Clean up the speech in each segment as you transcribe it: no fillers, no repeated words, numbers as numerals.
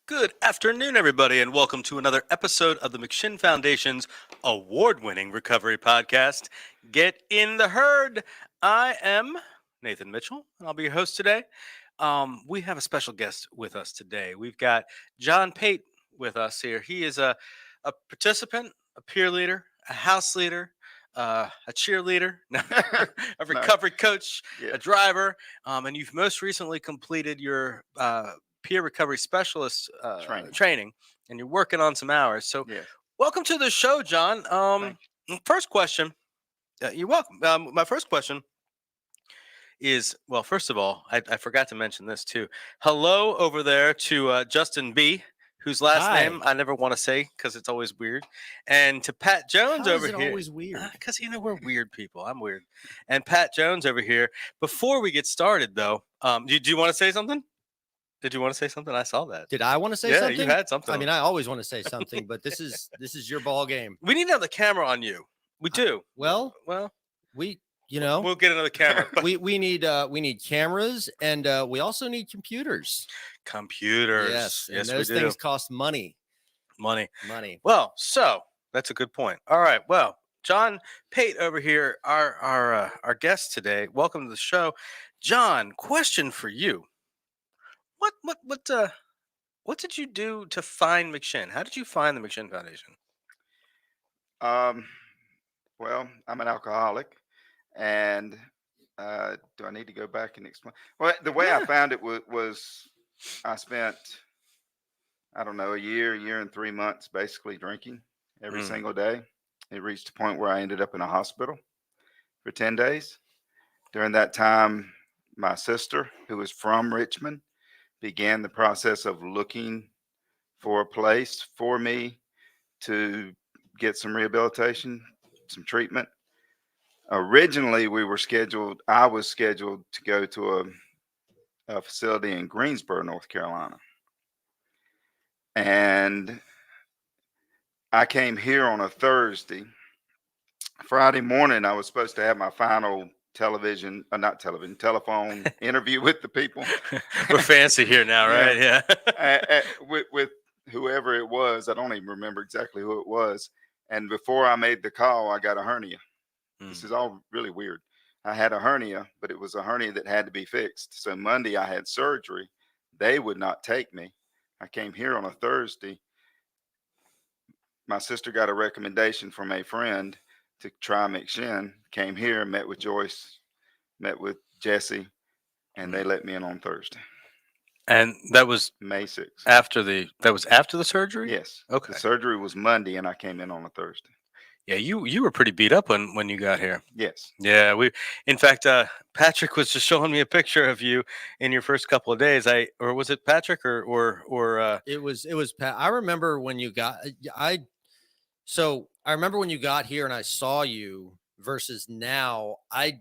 Good afternoon, everybody, and welcome to another episode of the McShin Foundation's award-winning recovery podcast, Get in the Herd. I am Nathan Mitchell, and I'll be your host today. We have a special guest with us today. We've got John Pait with us here. He is a participant, a peer leader, a house leader, a cheerleader, a No. recovery coach, Yeah. a driver, and you've most recently completed your peer recovery specialist Training. training, and you're working on some hours. So, Yes. welcome to the show, John. Thank First question. You're welcome. My first question is, well, first of all, I forgot to mention this too. Hello over there to Justin B, whose last Hi. name I never want to say because it's always weird, and to Pat Jones How over is it here. always weird? Because we're weird people. I'm weird, and Pat Jones over here. Before we get started, though, do you want to say something? Did you want to say something? I saw that. Did I want to say Yeah, something? you had something. I mean, I always want to say something, but this is your ball game. We need to have the camera on you. We do. Well, Well, we we'll get another camera. we need cameras, and we also need computers. Computers. Yes, and Yes, those we do. things cost money. Money. Well, so that's a good point. All right. Well, John Pait over here, our guest today. Welcome to the show, John. Question for you: What did you do to find McShin? How did you find the McShin Foundation? Um, well, I'm an alcoholic, and do I need to go back and explain? Well, the way I Yeah. found it was I spent, I don't know, a year and 3 months basically drinking every Mm. single day. It reached a point where I ended up in a hospital for 10 days. During that time, my sister, who is from Richmond, began the process of looking for a place for me to get some rehabilitation, some treatment. Originally, I was scheduled to go to a facility in Greensboro, North Carolina. And I came here on a Thursday. Friday morning, I was supposed to have my final telephone interview with the people. We're fancy here now, right? Yeah. with whoever it was. I don't even remember exactly who it was. And before I made the call, I got a hernia. This is all really weird. I had a hernia, but it was a hernia that had to be fixed. So Monday I had surgery. They would not take me. I came here on a Thursday. My sister got a recommendation from a friend to try McShin. Came here, met with Joyce, met with Jesse, and they let me in on Thursday, And that was May 6th. after the surgery? Yes. Okay. The surgery was Monday, and I came in on a Thursday. Yeah, you were pretty beat up when you got here. Yes. Yeah, in fact, Patrick was just showing me a picture of you in your first couple of days. Or was it Patrick or it was Pat. I remember when you got I remember when you got here and I saw you versus now. I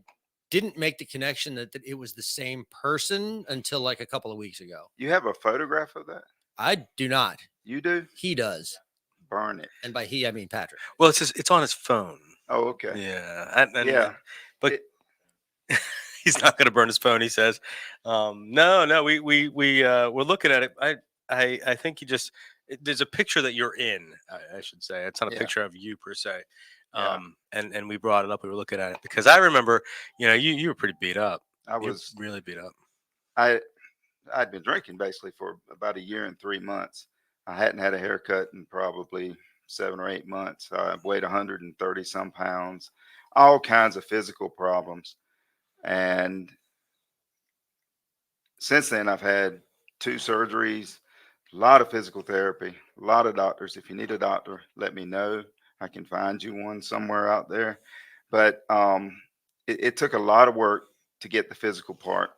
didn't make the connection that it was the same person until like a couple of weeks ago. You have a photograph of that? I do not. You do? He does. Burn it. And by he, I mean Patrick. well, it's on his phone. Oh, okay. Yeah, Yeah. but It- he's not going to burn his phone. He says, "No, we're looking at it. I think there's a picture that you're in. I should say it's not a Yeah. picture of you per se. Yeah. And we brought it up. We were looking at it because I remember, you were pretty beat up. I You were was really beat up. I'd been drinking basically for about a year and 3 months. I hadn't had a haircut in probably 7 or 8 months. I weighed 130 some pounds, all kinds of physical problems. And since then, I've had 2 surgeries, a lot of physical therapy, a lot of doctors. If you need a doctor, let me know. I can find you one somewhere out there. But it took a lot of work to get the physical part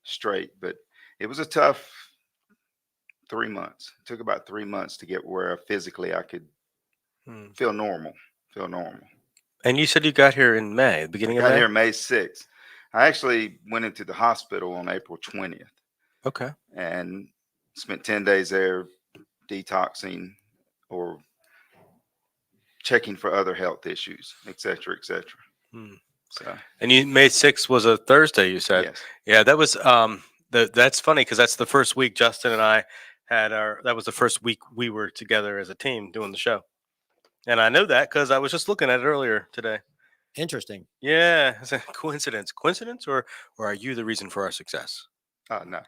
straight. But it was a tough 3 months. It took about 3 months to get where physically I could Hmm. feel normal. Feel normal. And you said you got here in May, the beginning I of got May. here May 6th. I actually went into the hospital on April 20th Okay. and spent 10 days there detoxing or checking for other health issues, et cetera, et cetera. Hmm. So, And May 6th was a Thursday. You said, yes. yeah, that was that's funny because that's the first week Justin and I that was the first week we were together as a team doing the show. And I know that because I was just looking at it earlier today. Interesting. Yeah, it's a coincidence. Coincidence, or are you the reason for our success? No. No.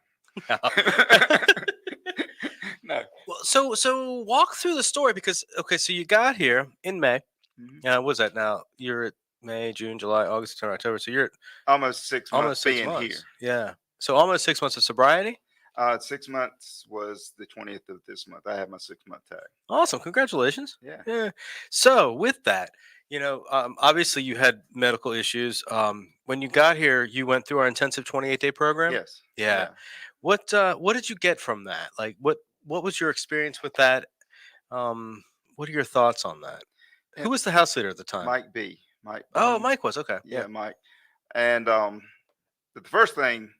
No. Well, so walk through the story because okay, so you got here in May. Mhm. What was that now? You're at May, June, July, August, September, October. So you're at Almost 6 months almost 6 months. being Yeah. So almost 6 months of sobriety. here. 6 months was the 20th of this month. I had my 6 month tag. Awesome. Congratulations. Yeah. Yeah. So with that, obviously you had medical issues. When you got here, you went through our intensive 28-day program. Yes. Yeah. What did you get from that? Like what was your experience with that? What are your thoughts on that? Yeah. Who was the house leader at the time? Mike B. Mike. Oh, Mike was okay. Yeah, Yeah. Mike. And the first thing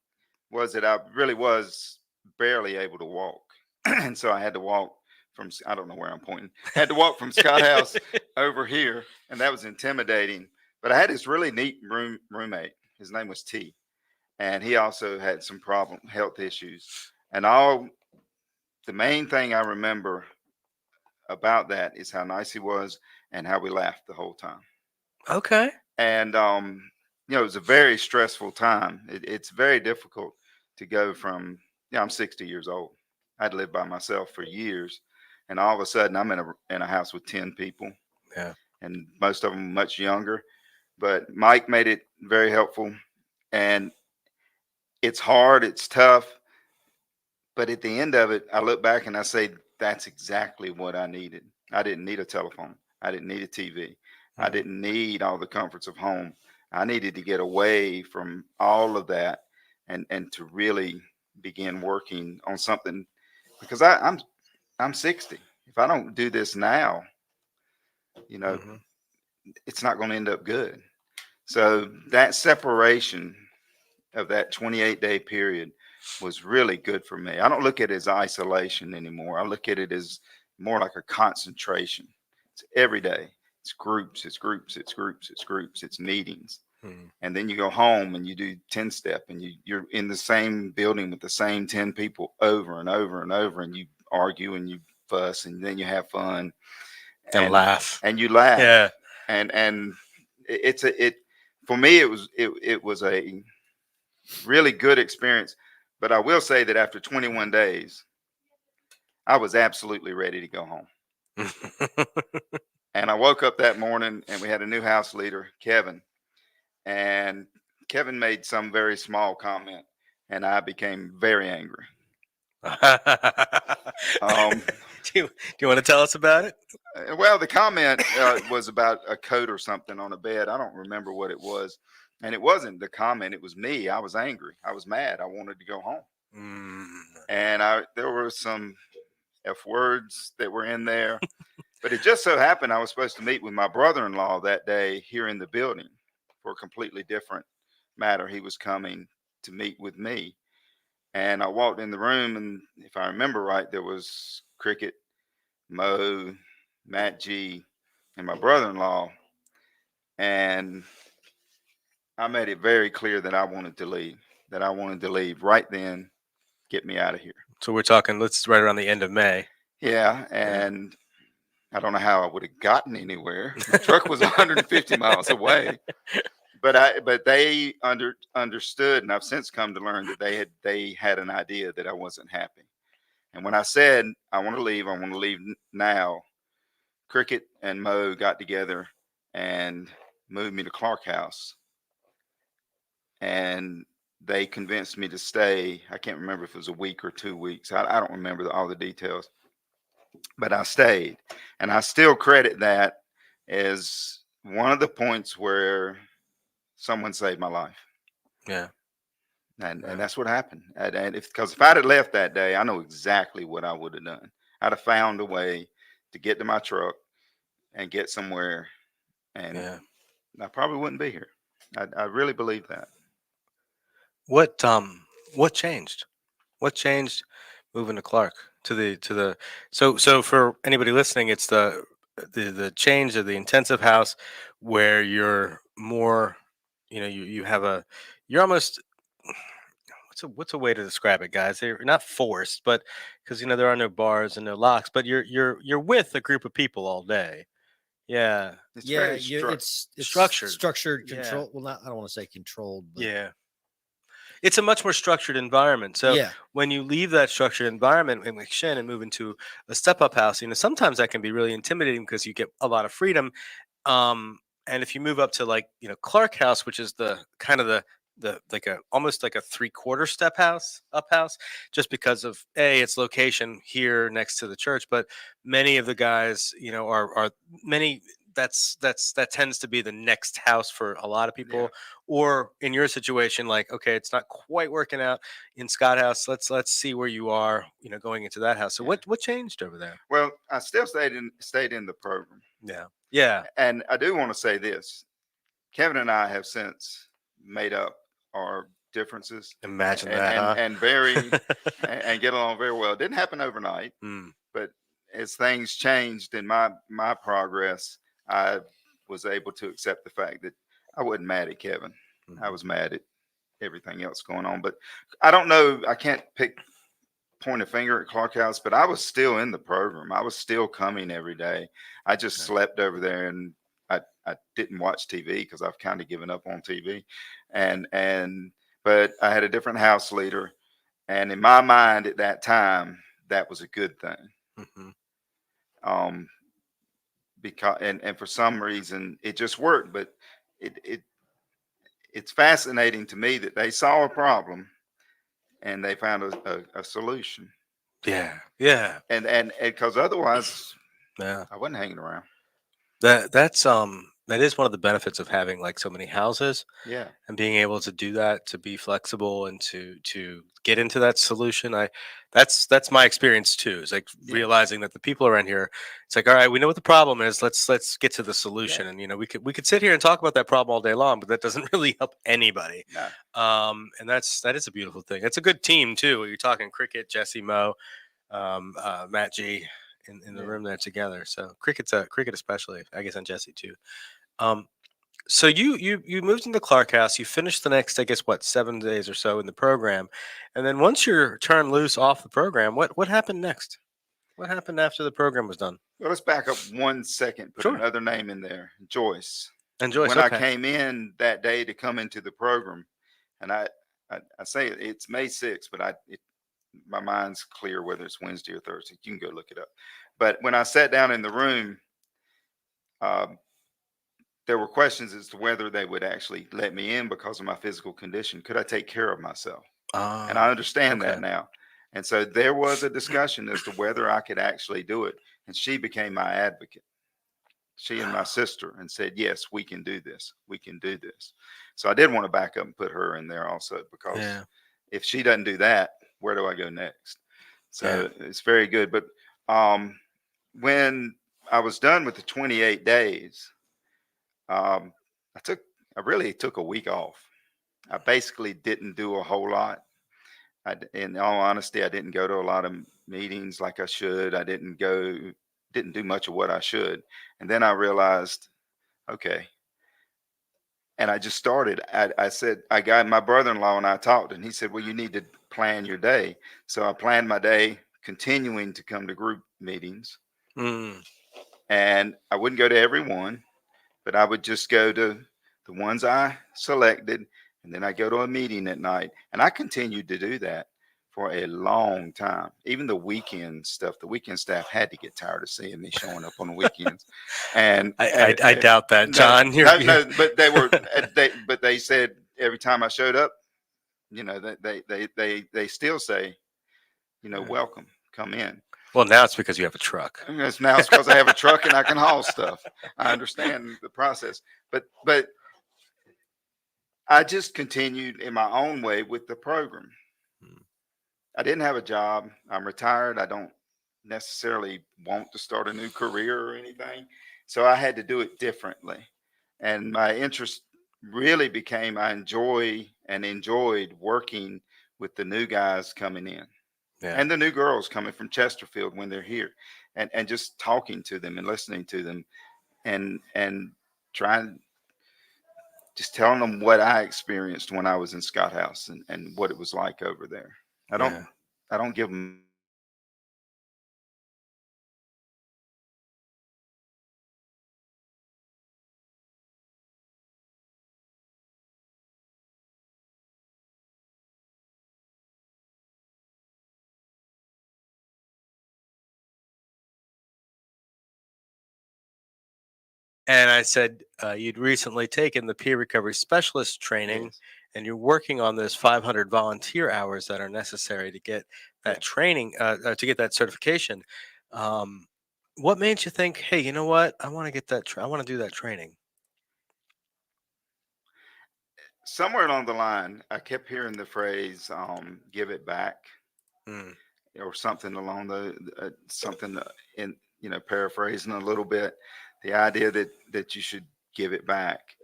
was that I really was barely able to walk, and so I had to walk from I don't know where I'm pointing. Had to walk from Scott House over here, and that was intimidating. But I had this really neat roommate. His name was T, and he also had some health issues. And the main thing I remember about that is how nice he was and how we laughed the whole time. Okay. And it was a very stressful time. It's very difficult to go from I'm 60 years old. I'd lived by myself for years, and all of a sudden I'm in a house with 10 people. Yeah. And most of them much younger. But Mike made it very helpful, and it's hard, it's tough, but at the end of it, I look back and I say that's exactly what I needed. I didn't need a telephone. I didn't need a TV. I didn't need all the comforts of home. I needed to get away from all of that and to really begin working on something because I'm 60. If I don't do this now, Mhm. it's not going to end up good. So that separation of that 28-day period was really good for me. I don't look at it as isolation anymore. I look at it as more like a concentration. It's every day. It's groups, it's groups, it's groups, it's groups, it's meetings. Mhm. And then you go home and you do 10 step and you're in the same building with the same 10 people over and over and over, and you argue and you fuss and then you have fun And laugh. and you laugh. Yeah. And it for me it was a really good experience. But I will say that after 21 days, I was absolutely ready to go home. And I woke up that morning and we had a new house leader, Kevin. And Kevin made some very small comment and I became very angry. do you want to tell us about it? Well, the comment was about a coat or something on a bed. I don't remember what it was. And it wasn't the comment. It was me. I was angry. I was mad. I wanted to go home. And there were some F words that were in there. But it just so happened I was supposed to meet with my brother-in-law that day here in the building for a completely different matter. He was coming to meet with me. And I walked in the room, and if I remember right, there was Cricket, Mo, Matt G, and my brother-in-law. And I made it very clear that I wanted to leave right then, get me out of here. So we're talking, let's right around the end of May. Yeah. And I don't know how I would have gotten anywhere. The truck was 150 miles away. But they understood, and I've since come to learn that they had an idea that I wasn't happy. And when I said I want to leave now, Cricket and Mo got together and moved me to Clark House, and they convinced me to stay. I can't remember if it was a week or 2 weeks. I don't remember all the details, but I stayed, and I still credit that as one of the points where someone saved my life. Yeah. And that's what happened. And because if I'd have left that day, I know exactly what I would have done. I'd have found a way to get to my truck and get somewhere, and I probably wouldn't be here. I really believe that. What changed? What changed moving to Clark to the so for anybody listening, it's the change of the intensive house where you're more, you have you're almost, what's a way to describe it, guys? They're not forced, but because there are no bars and no locks, but you're with a group of people all day. Yeah, It's Yeah, very it's structured. structured, Yeah, control. Well, not I don't want to say controlled, but yeah. It's a much more structured environment. So yeah, when you leave that structured environment in McShin and move into a step-up house, sometimes that can be really intimidating because you get a lot of freedom. And if you move up to like Clark House, which is the kind of the like a almost like a 3/4 step house up house, just because of its location here next to the church. But many of the guys, are many. That tends to be the next house for a lot of yeah. people. Or in your situation, like, okay, it's not quite working out in Scott House. Let's see where you are, going into that house. So Yeah. what changed over there? Well, I still stayed in the program, Yeah, yeah. and I do want to say this: Kevin and I have since made up our differences, Imagine and that, and huh? and very and get along very well. It didn't happen overnight, Mm, but as things changed in my progress, I was able to accept the fact that I wasn't mad at Kevin. I mhm. was mad at everything else going on. But I don't know. I can't point a finger at Clark House, but I was still in the program. I was still coming every day. I just Okay. slept over there, and I didn't watch TV because I've kind of given up on TV. And but I had a different house leader, and in my mind at that time, that was a good thing. Mhm. Um, because and for some reason it just worked. But it it's fascinating to me that they saw a problem and they found a solution. Yeah, yeah, And because otherwise yeah. I wasn't hanging around. That is one of the benefits of having like so many houses Yeah. and being able to do that, to be flexible and to get into that solution. That's my experience too. It's like Yeah. realizing that the people around here, it's like, all right, we know what the problem is. Let's get to the Yeah. solution. And we could sit here and talk about that problem all day long, but that doesn't really help anybody. No. And that is a beautiful thing. It's a good team too. You're talking Cricket, Jesse, Mo, Matt G in the Yeah. room there together. So cricket especially, I guess, and Jesse too. Um, so you moved into Clark House. You finished the next, I guess, what, 7 days or so in the program, and then once you're turned loose off the program, what happened next? What happened after the program was done? Well, let's back up 1 second. Put Sure. another name in there, Joyce. And Joyce, When I okay. came in that day to come into the program, and I say it's May 6th, but my mind's clear whether it's Wednesday or Thursday. You can go look it up. But when I sat down in the room, um, there were questions as to whether they would actually let me in because of my physical condition. Could I take care of myself? And I Ah, understand okay. that now. And so there was a discussion as to whether I could actually do it. And she became my advocate, she and my sister, and said, yes, we can do this. We can do this. So I did want to back up and put her in there also, because Yeah, if she doesn't do that, where do I go next? yeah. So it's very good. But um, when I was done with the 28 days, um, I took, I really took a week off. I basically didn't do a whole lot. In all honesty, I didn't go to a lot of meetings like I should. Didn't do much of what I should. And then I realized, okay. And I just started. I said, I got my brother-in-law and I talked, and he said, well, you need to plan your day. So I planned my day, continuing to come to group meetings. Mm, And I wouldn't go to every one, but I would just go to the ones I selected, and then I go to a meeting at night. And I continued to do that for a long time. Even the weekend stuff, the weekend staff had to get tired of seeing me showing up on the weekends. And, I doubt that, no, John. no, no, but they said every time I showed up, they still say, Yeah. welcome, come in. Well, now it's because you have a truck. And now it's because I have a truck and I can haul stuff. I understand the process, but I just continued in my own way with the program. Mm, I didn't have a job. I'm retired. I don't necessarily want to start a new career or anything. So I had to do it differently. And my interest really became, I enjoyed working with the new guys coming in yeah. and the new girls coming from Chesterfield when they're here, and just talking to them and listening to them, and trying just telling them what I experienced when I was in Scott House and what it was like over there. I don't Yeah. I don't give them. And I said you'd recently taken the peer recovery specialist training, Yes. and you're working on those 500 volunteer hours that are necessary to get Yeah. that training, to get that certification. Um, what made you think, hey, you know what? I want to get that. I want to do that training. Somewhere along the line, I kept hearing the phrase "give it back" Mm, or something along the something in paraphrasing a little bit, the idea that you should give it back.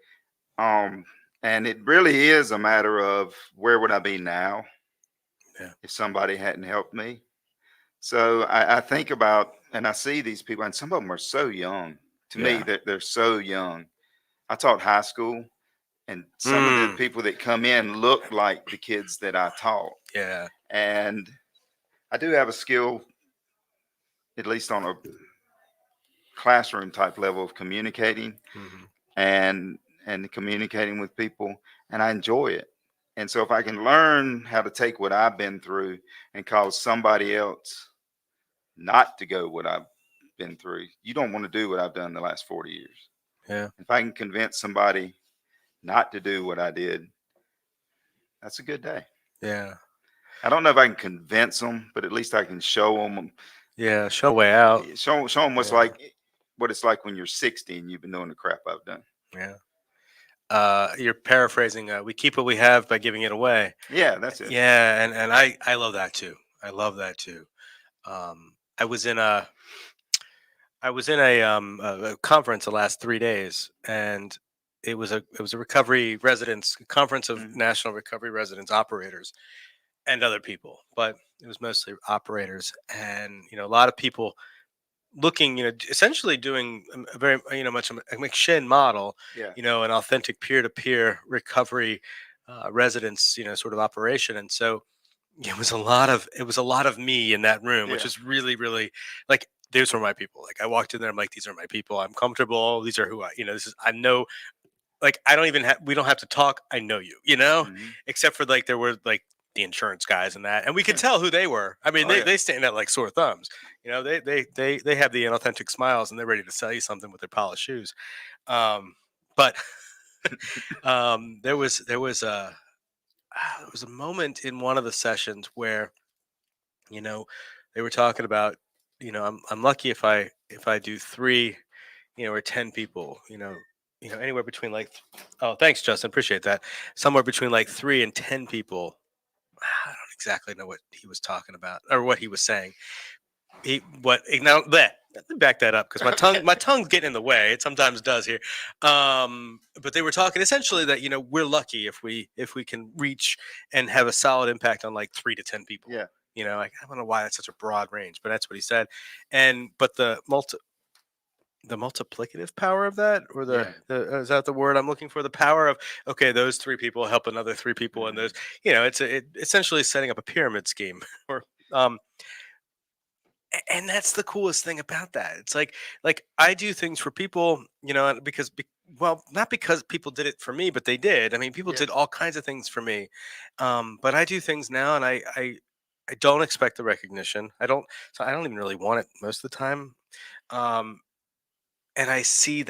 Um, and it really is a matter of where would I be now yeah. if somebody hadn't helped me. So I think about and I see these people, and some of them are so young. To me, Yeah. they're so young. I taught high school, and some of the Mm, people that come in look like the kids that I taught. yeah. And I do have a skill, at least on a classroom type level, of communicating Hmm. and communicating with people, and I enjoy it. And so if I can learn how to take what I've been through and cause somebody else not to go what I've been through, you don't want to do what I've done the last 40 years. Yeah. If I can convince somebody not to do what I did, that's a good day. Yeah. I don't know if I can convince them, but at least I can show them, Yeah. Show a way out. show them Yeah. what it's like when you're 60 and you've been doing the crap I've done. Yeah. You're paraphrasing. We keep what we have by giving it away. Yeah, that's it. Yeah, and I love that too. I love that too. I was in a conference the last 3 days, and it was a recovery residents conference of Mhm. national recovery residents operators and other people, but it was mostly operators, and a lot of people looking, essentially doing a very, much a McShin model, Yeah. an authentic peer-to-peer recovery residence, sort of operation. And so it was a lot of me in that room, which Yeah. is really, really like these were my people. Like I walked in there, I'm like, these are my people. I'm comfortable. These are who this is. I know, like I don't even have. We don't have to talk. I know you. Mhm. Except for like there were like the insurance guys and that, and we could tell who they were. I mean, Oh they yeah. they stand out like sore thumbs. They have the inauthentic smiles, and they're ready to sell you something with their polished shoes. But there was a moment in one of the sessions where you know they were talking about I'm lucky if I do three or 10 people anywhere between like oh, thanks Justin, appreciate that, somewhere between like 3 and 10 people. I don't exactly know what he was talking about or what he was saying. He what now that let me back that up because my tongue Okay. my tongue's getting in the way. It sometimes does here. But they were talking essentially that we're lucky if we can reach and have a solid impact on like 3 to 10 people. Yeah. Like I don't know why that's such a broad range, but that's what he said. And but the multiplicative power of that, or Yeah. is that the word I'm looking for? The power of, okay, those 3 people help another 3 people, and those Mhm. it's essentially setting up a pyramid scheme. Or and that's the coolest thing about that. It's like I do things for people, and well, not because people did it for me, but they did. I mean, people Yeah. did all kinds of things for me. But I do things now, and I don't expect the recognition. I don't even really want it most of the time. Um, and I see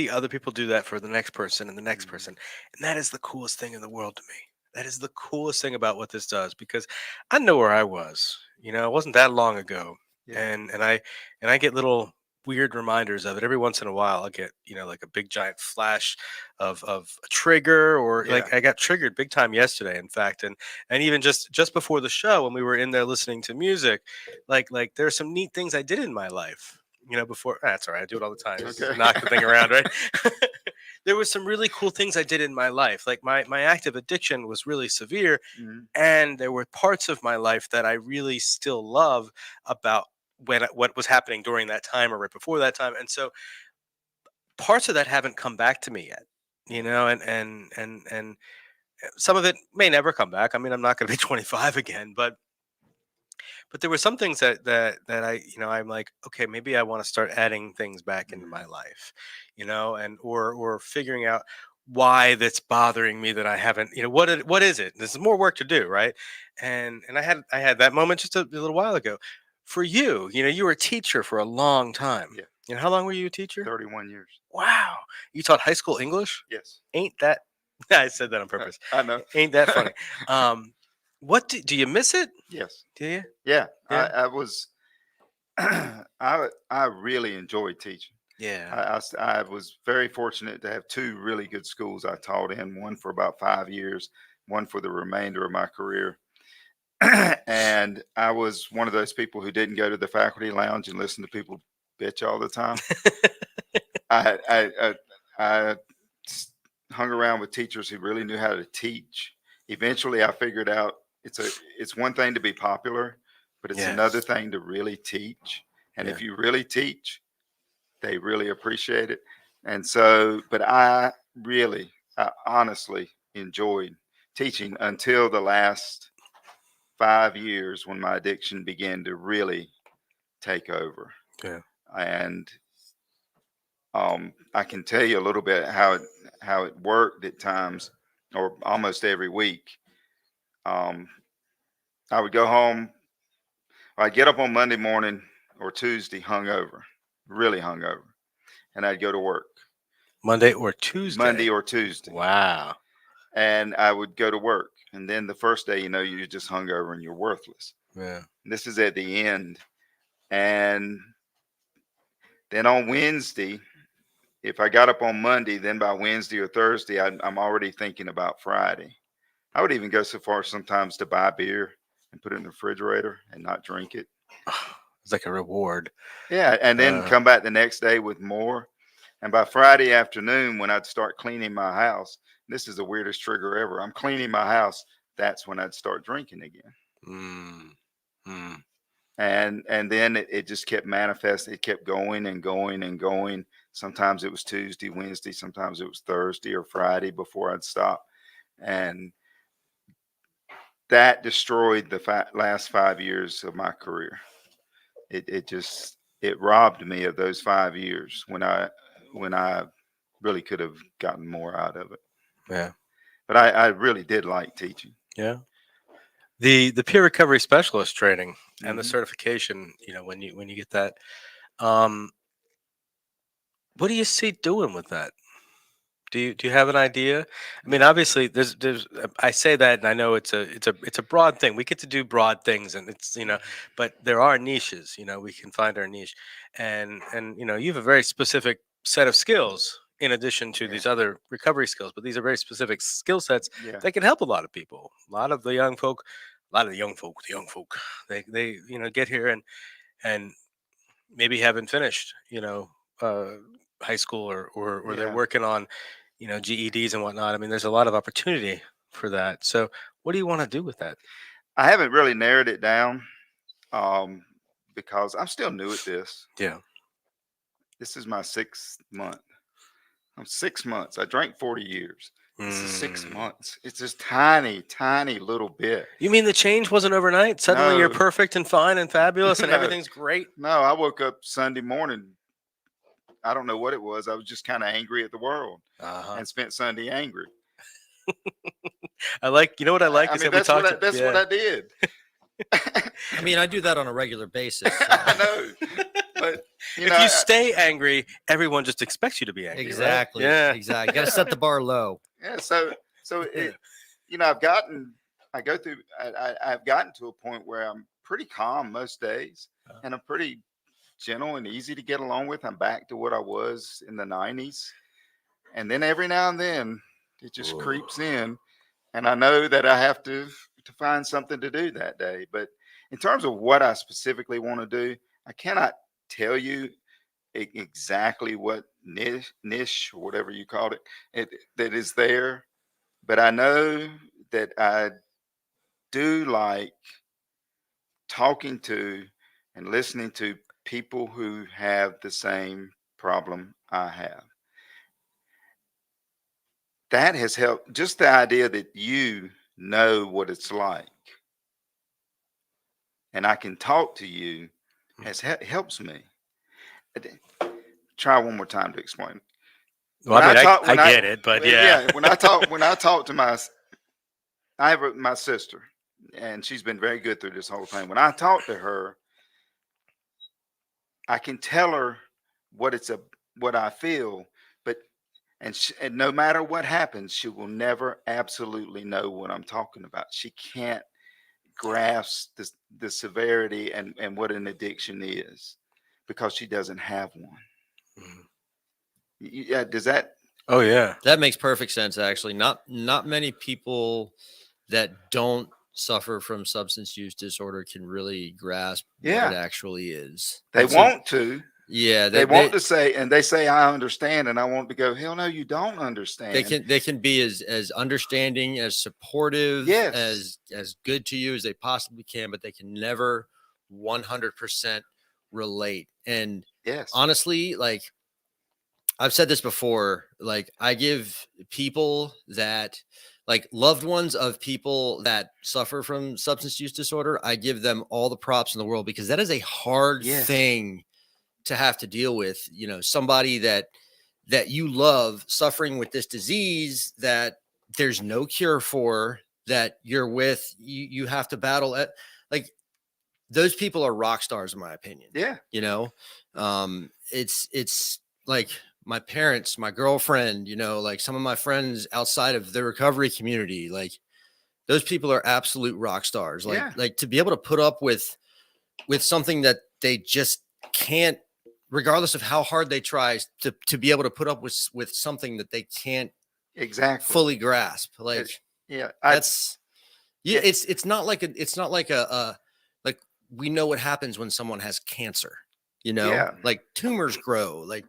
other people do that for the next person and the next Mhm. person, and that is the coolest thing in the world to me. That is the coolest thing about what this does, because I know where I was. It wasn't that long ago, Yeah. and I get little weird reminders of it every once in a while. I'll get like a big giant flash of a trigger, or Yeah. like I got triggered big time yesterday, in fact, and even just before the show when we were in there listening to music, like there's some neat things I did in my life. Before that's all right. I do it all the time. Just Okay. knock the thing around, right? There was some really cool things I did in my life. Like my active addiction was really severe, Mhm. and there were parts of my life that I really still love about what was happening during that time or right before that time. And so parts of that haven't come back to me yet. you know, and some of it may never come back. I mean, I'm not going to be 25 again, but there were some things that I, I'm like, okay, maybe I want to start adding things back into my Mhm. life, and or figuring out why that's bothering me that I haven't, what is it? This is more work to do, right? And I had that moment just a little while ago. For you, you were a teacher for a long time. Yeah, How long were you a teacher? 31 years. Wow. You taught high school English? Yes, Ain't that I said that on purpose. I know. Ain't that funny? Um, what do you miss it? Yes, Do you? yeah. Yeah. I was. I really enjoyed teaching. Yeah. I was very fortunate to have two really good schools I taught in. One for about 5 years, one for the remainder of my career. And I was one of those people who didn't go to the faculty lounge and listen to people bitch all the time. I I I, I s- hung around with teachers who really knew how to teach. Eventually, I figured out it's one thing to be popular, but it's another Yes. thing to really teach. And Yeah. if you really teach, they really appreciate it. And so, but I honestly enjoyed teaching until the last 5 years when my addiction began to really take over. Yeah. And I can tell you a little bit how it worked at times, or almost every week. Um, I would go home. I'd get up on Monday morning or Tuesday hungover, really hungover, and I'd go to work Monday or Tuesday. Monday or Tuesday, Wow. and I would go to work. And then the first day, you're just hungover and you're worthless. Yeah. And this is at the end, and then on Wednesday, if I got up on Monday, then by Wednesday or Thursday, I'm already thinking about Friday. I would even go so far sometimes to buy beer and put it in the refrigerator and not drink it. It's like a reward. Yeah, and then Uh, come back the next day with more. And by Friday afternoon, when I'd start cleaning my house, this is the weirdest trigger ever. I'm cleaning my house. That's when I'd start drinking again. mm, mm, And then it just kept manifesting. It kept going and going and going. Sometimes it was Tuesday, Wednesday. Sometimes it was Thursday or Friday before I'd stop. And that destroyed the last 5 years of my career. It just it robbed me of those 5 years when I really could have gotten more out of it. yeah. But I really did like teaching. Yeah. The peer recovery specialist training and the Hmm. certification, when you get that, um, what do you see doing with that? Do you have an idea? I mean, obviously, there's I say that, and I know it's a broad thing. We get to do broad things, and but there are niches. We can find our niche, and you have a very specific set of skills in addition to Yeah, these other recovery skills. But these are very specific skill sets yeah, that can help a lot of people. The young folk, they get here and maybe haven't finished, uh, high school or they're yeah. working on, GEDs and whatnot. I mean, there's a lot of opportunity for that. So, what do you want to do with that? I haven't really narrowed it down um, because I'm still new at this. Yeah. This is my 6th month. I'm 6 months. I drank 40 years. This is six Mm. months. It's just tiny, tiny little bit. You mean the change wasn't overnight? Suddenly you're No, perfect and fine and fabulous and no, everything's great. no. I woke up Sunday morning. I don't know what it was. I was just kind of angry at the world Uh huh. and spent Sunday angry. I like. You know what I like I is mean, that we talked. that's what Yeah. I did. I mean, I do that on a regular basis. I know, but If you stay angry, everyone just expects you to be angry, right? Exactly. Yeah. Exactly. Got to set the bar low. yeah. So Yeah. I go through. I've gotten to a point where I'm pretty calm most days, and I'm pretty gentle and easy to get along with. I'm back to what I was in the '90s, and then every now and then it just Ooh. creeps in, and I know that I have to find something to do that day. But in terms of what I specifically want to do, I cannot tell you exactly what niche or whatever you called it that is there. But I know that I do like talking to and listening to people who have the same problem I have. that has helped. Just the idea that you know what it's like, and I can talk to you, helps me. Try one more time to explain. Well, I mean, I get it, but yeah. When I talk to my sister, and she's been very good through this whole thing. When I talk to her, I can tell her what I feel, but and no matter what happens, she will never absolutely know what I'm talking about. She can't grasp the severity and what an addiction is because she doesn't have one. Mhm. Yeah, does that? Oh yeah. That makes perfect sense. Actually, not many people that don't suffer from substance use disorder can really grasp what Yeah. it actually is. They It's want to. Yeah, They want to say, and they say, I understand, and I want to go, hell no, you don't understand. They can be as understanding, as supportive, Yes. as good to you as they possibly can, but they can never 100% relate. And Yes. honestly, like I've said this before, like I give people that, like loved ones of people that suffer from substance use disorder, I give them all the props in the world because that is a hard Yes. thing to have to deal with. You know, somebody that you love suffering with this disease that there's no cure for, that you're with, you have to battle it. Like those people are rock stars in my opinion. Yeah. You know, it's like my parents, my girlfriend, you know, like some of my friends outside of the recovery community, like those people are absolute rock stars. Like, Yeah. like to be able to put up with something that they just can't, regardless of how hard they try, to be able to put up with something that they can't Exactly fully grasp. Like yeah, that's it's not like a like we know what happens when someone has cancer, you know, Yeah. like tumors grow, like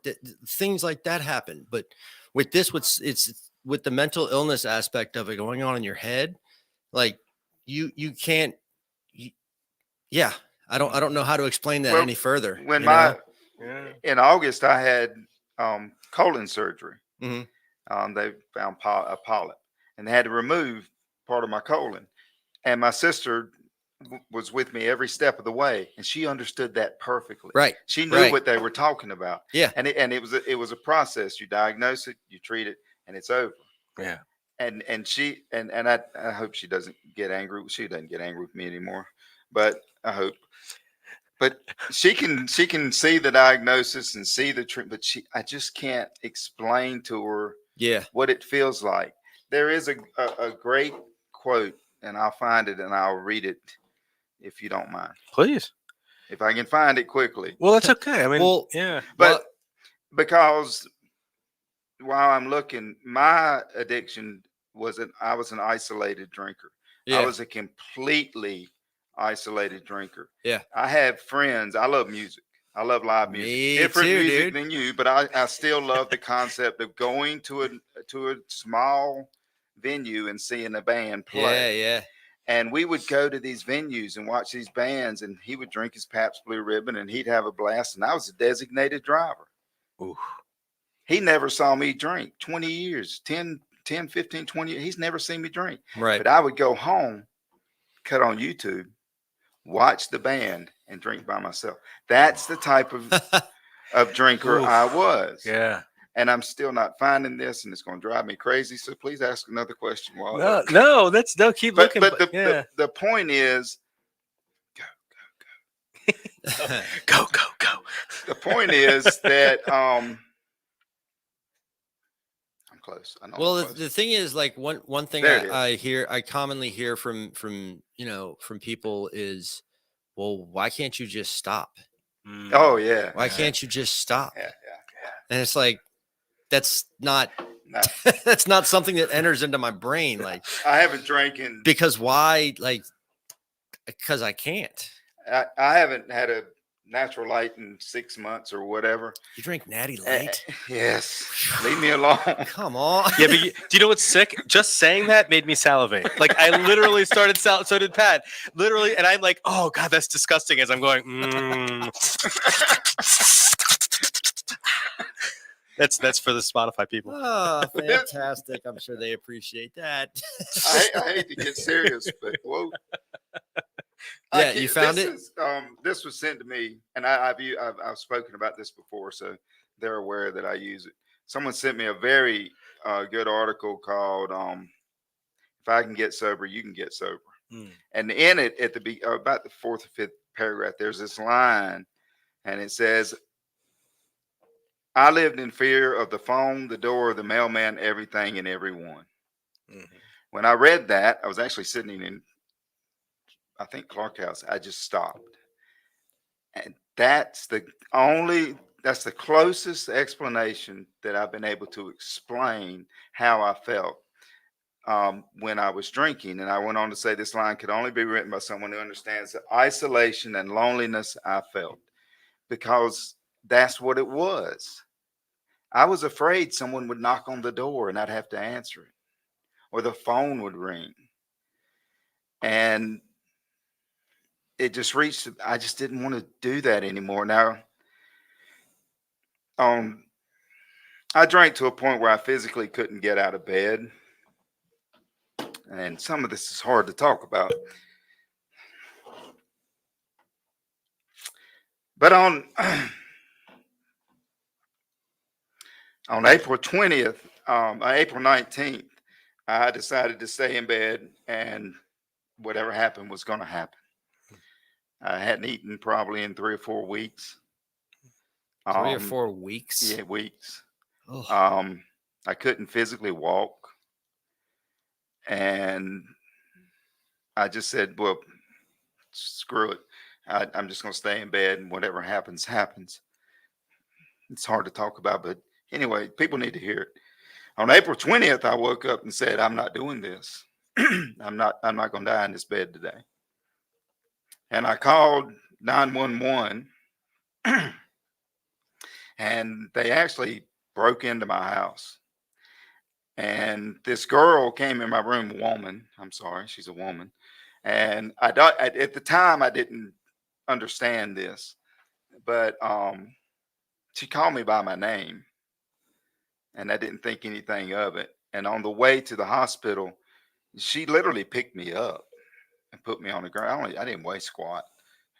things like that happen. But with this, it's with the mental illness aspect of it going on in your head, like you can't, yeah, I don't know how to explain that Well, any further. when You know? in August I had colon surgery. Mhm. They found a polyp, and they had to remove part of my colon. And my sister was with me every step of the way, and she understood that perfectly. Right. She knew Right. what they were talking about. Yeah. And it was a process. You diagnose it, you treat it, and it's over. Yeah. And she and I hope she doesn't get angry. She doesn't get angry with me anymore, but I hope. But she can see the diagnosis and see the treatment. But I just can't explain to her Yeah. what it feels like. There is a great quote, and I'll find it and I'll read it if you don't mind. Please. If I can find it quickly. Well, that's okay. I mean, Well, yeah. But because while I'm looking, my addiction I was an isolated drinker. yeah. I was a completely isolated drinker. Yeah. I had friends. I love music. I love live music. Me Different too, music dude. than you, but I still love the concept of going to a small venue and seeing a band play. Yeah. Yeah. And we would go to these venues and watch these bands, and he would drink his Pabst Blue Ribbon and he'd have a blast. And I was a designated driver. Ooh. He never saw me drink 20 years, 10, 15, 20 years. He's never seen me drink. Right. But I would go home, cut on YouTube, watch the band, and drink by myself. That's the type of drinker Oof. I was. Yeah. And I'm still not finding this, and it's going to drive me crazy. So please ask another question while No, keep but, looking. But yeah. the point is, Go. the point is that I'm close. I know. Well, I'm close. the thing is, like one thing There it I commonly hear from from people is, well, why can't you just stop? Oh yeah. Why can't you just stop? Yeah. And it's like, that's not No. that's not something that enters into my brain. Like, I haven't drank in. because why? Like, because I can't. I haven't had a natural light in 6 months or whatever. You drink Natty Light? Yes. Leave me alone. Come on. Yeah, but do you know what's sick? Just saying that made me salivate. Like I literally started so did Pat. Literally, and I'm like, oh god, that's disgusting. As I'm going, That's for the Spotify people. Oh, fantastic. I'm sure they appreciate that. I hate to get serious, but whoa. Yeah, you found it? This was sent to me, and I've spoken about this before, so they're aware that I use it. Someone sent me a very good article called "If I Can Get Sober, You Can Get Sober," and in it, at about the fourth or fifth paragraph, there's this line, and it says, "I lived in fear of the phone, the door, the mailman, everything, and everyone." Mm-hmm. When I read that, I was actually sitting in, I think, Clark House. I just stopped. And that's the closest explanation that I've been able to explain how I felt when I was drinking. And I went on to say this line could only be written by someone who understands the isolation and loneliness I felt, because that's what it was. I was afraid someone would knock on the door and I'd have to answer it, or the phone would ring. And it just reached, I just didn't want to do that anymore. Now, I drank to a point where I physically couldn't get out of bed. And some of this is hard to talk about. But on on April 20th, April 19th, I decided to stay in bed, and whatever happened was going to happen. I hadn't eaten probably in 3 or 4 weeks. 3 or 4 weeks? Yeah, weeks. Oh. I couldn't physically walk. And I just said, well, screw it. I'm just going to stay in bed, and whatever happens, happens. It's hard to talk about, but anyway, people need to hear it. On April 20th, I woke up and said, I'm not doing this. I'm not going to die in this bed today. And I called 911, and they actually broke into my house. And this girl came in my room, a woman. I'm sorry, she's a woman. And at the time, I didn't understand this, but she called me by my name, and I didn't think anything of it. And on the way to the hospital, she literally picked me up and put me on the gurney. I didn't weigh squat,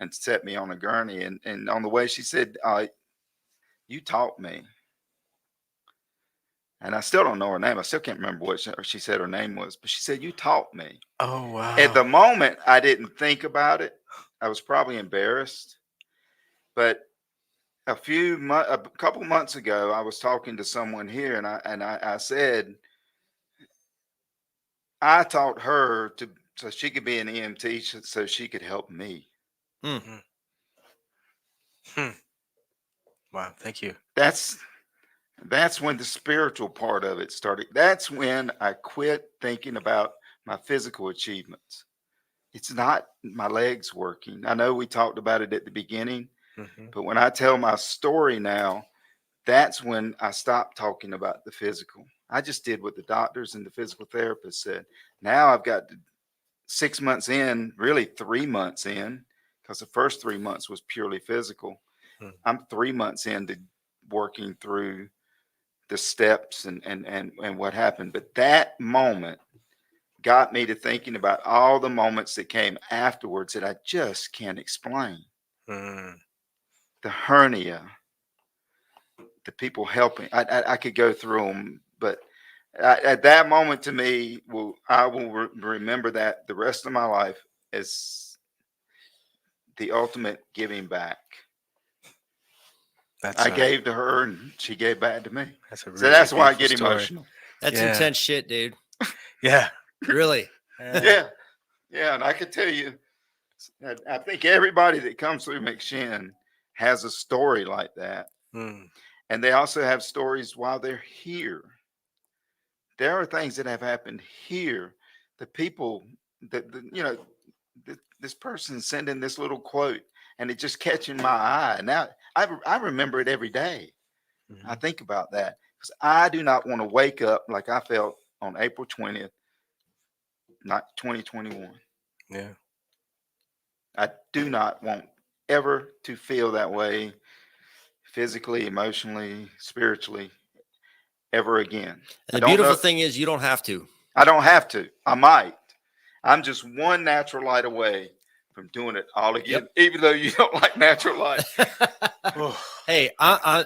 and set me on a gurney. And on the way, she said, "You taught me." And I still don't know her name. I still can't remember what she said her name was, but she said, "You taught me." Oh, wow. At the moment, I didn't think about it. I was probably embarrassed, but a couple months ago, I was talking to someone here, and I said, I taught her so she could be an EMT, so she could help me. Mm-hmm. Wow, thank you. That's when the spiritual part of it started. That's when I quit thinking about my physical achievements. It's not my legs working. I know we talked about it at the beginning, but when I tell my story now, that's when I stopped talking about the physical. I just did what the doctors and the physical therapist said. Now I've got 6 months in, really 3 months in, because the first 3 months was purely physical. I'm 3 months into working through the steps and what happened. But that moment got me to thinking about all the moments that came afterwards that I just can't explain. The hernia, the people helping. I could go through them, but at that moment, to me, I will remember that the rest of my life as the ultimate giving back. I gave to her, and she gave back to me. That's why I get emotional. That's intense shit, dude. Yeah. Really. Yeah. And I could tell you, I think everybody that comes through McShin has a story like that. And they also have stories while they're here. There are things that have happened here. The people this person sending this little quote, and it just catching my eye. Now I remember it every day. I think about that because I do not want to wake up like I felt on April 20th, not 2021. Yeah. I do not want ever to feel that way physically, emotionally, spiritually ever again. And the beautiful thing is you don't have to. I don't have to. I might. I'm just one natural light away from doing it all again, even though you don't like natural light. Hey, I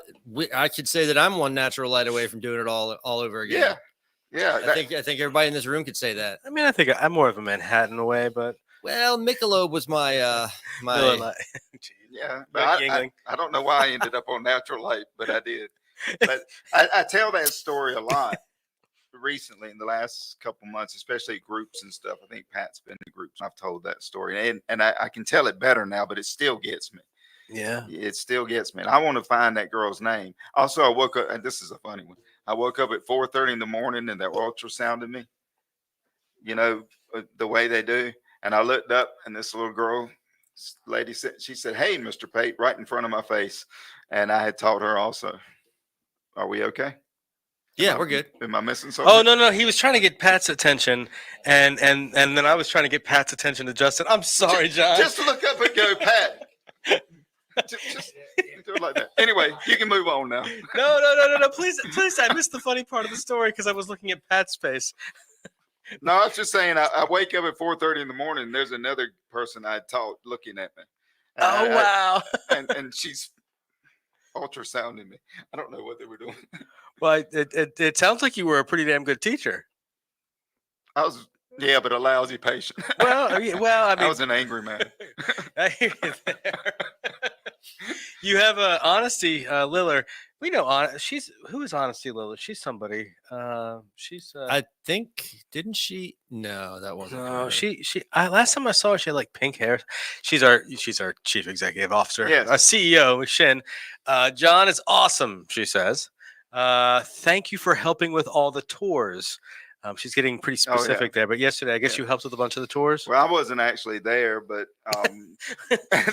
could say that I'm one natural light away from doing it all over again. Yeah. I think everybody in this room could say that. I mean, I think I'm more of a Manhattan away, but well, Michelob was my my. Yeah, but I don't know why I ended up on natural light, but I did. But I tell that story a lot recently in the last couple months, especially groups and stuff. I think Pat's been in groups. I've told that story, and I can tell it better now, but it still gets me. Yeah, it still gets me. And I want to find that girl's name. Also, I woke up, and this is a funny one. I woke up at 4:30 in the morning, and they ultrasounded me. You know the way they do, and I looked up, and this little lady said, "Hey, Mr. Pate," right in front of my face, and I had taught her also. Are we okay? Yeah, we're good. Am I missing something? Oh no, he was trying to get Pat's attention, and then I was trying to get Pat's attention to Justin. I'm sorry, John. Just look up and go, Pat. just do it like that. Anyway, you can move on now. No. Please, I missed the funny part of the story because I was looking at Pat's face. No, I was just saying I wake up at 4:30 in the morning, and there's another person I taught looking at me. Wow. And she's ultrasounding me. I don't know what they were doing. Well, it sounds like you were a pretty damn good teacher. I was, but a lousy patient. Well, I mean, I was an angry man. I hear you there. You have Honesty Liller. We know who is Honesty Liller? She's somebody. I think didn't she? No, that wasn't. No, she. Last time I saw her, she had like pink hair. She's our chief executive officer. Yes. CEO McShin. John is awesome. She says. Thank you for helping with all the tours. She's getting pretty specific there, but yesterday I guess you helped with a bunch of the tours. Well, I wasn't actually there, but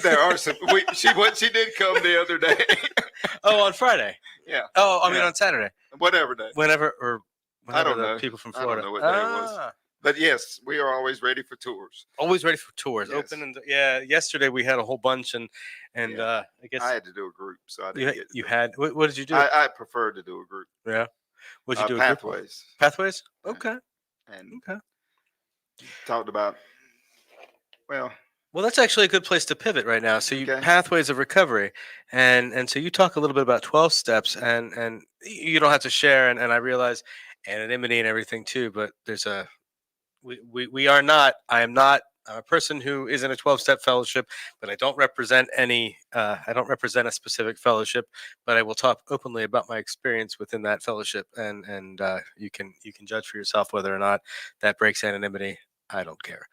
there are some. She did come the other day. Oh, on Friday. Yeah. Oh, I mean on Saturday. Whatever day. Whenever I don't know. People from Florida. I don't know what day it was. But yes, we are always ready for tours. Always ready for tours. Yes. Open and yesterday we had a whole bunch and I guess I had to do a group, so I didn't get you had. What did you do? I preferred to do a group. Yeah. What'd you do? Pathways. Pathways. Okay. And talked about well, that's actually a good place to pivot right now. So Okay. Pathways of recovery, and so you talk a little bit about 12 steps, and you don't have to share, and I realize anonymity and everything too, but there's we are not. I'm a person who is in a 12-step fellowship, but I don't represent any. I don't represent a specific fellowship, but I will talk openly about my experience within that fellowship, and you can judge for yourself whether or not that breaks anonymity. I don't care.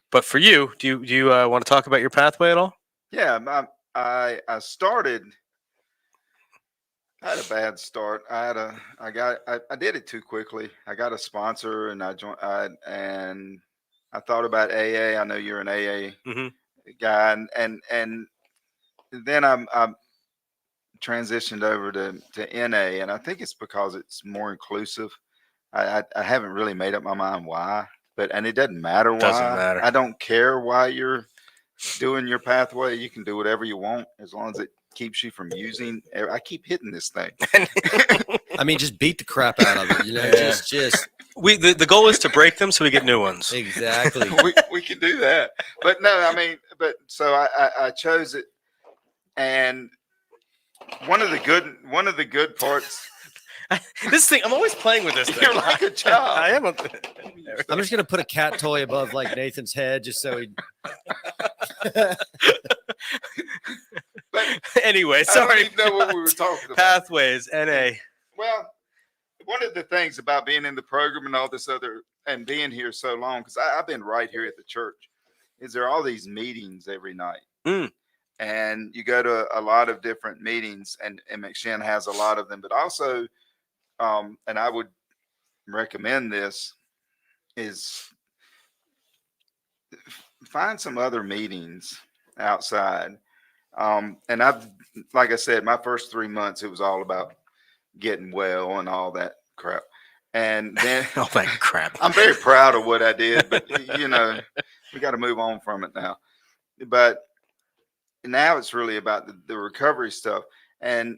But for you, do you want to talk about your pathway at all? Yeah, I started. I had a bad start. I did it too quickly. I got a sponsor, and I joined. And I thought about AA. I know you're an AA guy, and then I transitioned over to NA, and I think it's because it's more inclusive. I haven't really made up my mind why, and it doesn't matter why. Doesn't matter. I don't care why you're doing your pathway. You can do whatever you want as long as it keeps you from using. I keep hitting this thing. I mean, just beat the crap out of it. You know, just the goal is to break them so we get new ones. Exactly. we can do that, but no, I mean, so I chose it, and one of the good parts. This thing, I'm always playing with this thing. You're like a child. I am. I'm just gonna put a cat toy above like Nathan's head, just so he. But anyway, I sorry. don't even know what we were talking about. Pathways, NA. Well, one of the things about being in the program and all this other, and being here so long, because I've been right here at the church, is there are all these meetings every night. And you go to a lot of different meetings, and McShin has a lot of them, but also, and I would recommend this, is find some other meetings outside. And like I said, my first 3 months, it was all about getting well and all that crap. And then all that crap. I'm very proud of what I did, but we got to move on from it now. But now it's really about the recovery stuff. And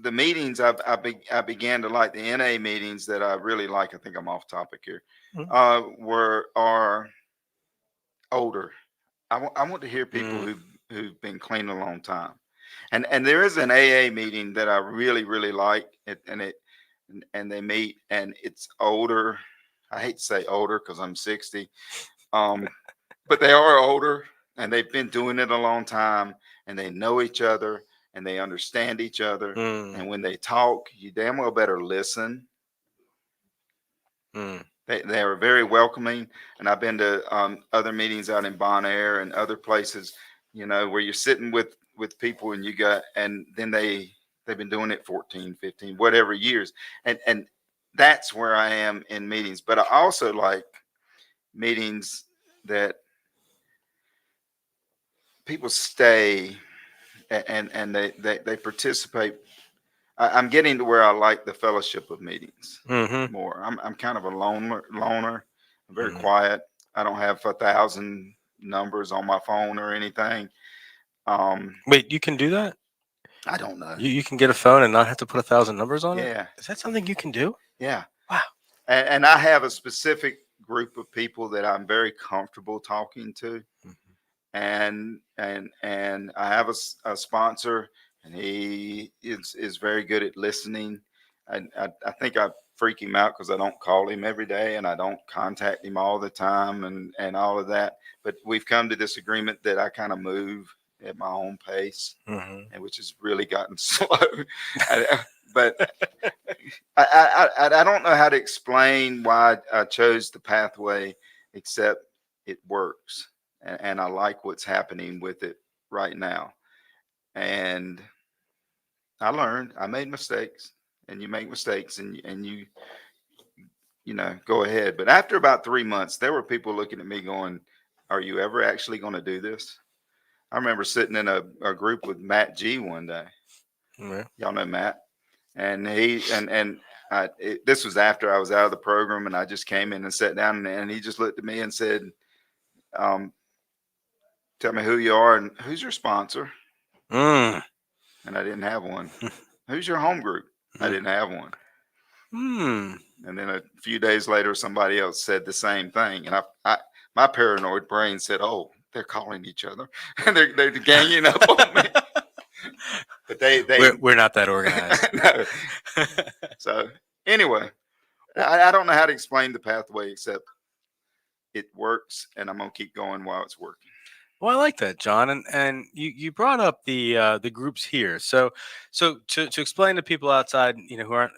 the meetings I began to like, the NA meetings that I really like. I think I'm off topic here. Mhm. Are older. I want to hear people Mm. who've been clean a long time. And there is an AA meeting that I really like it, and they meet, and it's older. I hate to say older because I'm 60. But they are older, and they've been doing it a long time, and they know each other, and they understand each other. Mm. And when they talk, you damn well better listen. Mm. They are very welcoming, and I've been to other meetings out in Bon Air and other places, where you're sitting with people, and then they've been doing it 14, 15, whatever years, and that's where I am in meetings. But I also like meetings that people stay, and they participate. I'm getting to where I like the fellowship of meetings Mm-hmm. more. I'm kind of a loner. I'm very Mhm. quiet. I don't have 1,000 numbers on my phone or anything. Wait, you can do that? I don't know. You can get a phone and not have to put 1,000 numbers on it? Yeah, Is that something you can do? yeah. Wow. And I have a specific group of people that I'm very comfortable talking to, and I have a sponsor, and he is very good at listening. I think I freak him out because I don't call him every day, and I don't contact him all the time, and all of that. But we've come to this agreement that I kind of move at my own pace, Mm-hmm. and which has really gotten slow. But I don't know how to explain why I chose the pathway, except it works, and I like what's happening with it right now. And I learned, I made mistakes, and you make mistakes, and you go ahead. But after about 3 months, there were people looking at me going, "Are you ever actually going to do this?" I remember sitting in a group with Matt G one day. Yeah. Y'all know Matt, and this was after I was out of the program, and I just came in and sat down, and he just looked at me and said, um, "Tell me who you are and who's your sponsor." Mm. And I didn't have one. "Who's your home group?" I didn't have one. Mm. And then a few days later, somebody else said the same thing, and my paranoid brain said, "Oh, they're calling each other, and they're ganging up on me." But We're not that organized. no. So anyway, I don't know how to explain the pathway except it works, and I'm gonna keep going while it's working. Well, I like that, John, and you brought up the groups here. So to explain to people outside,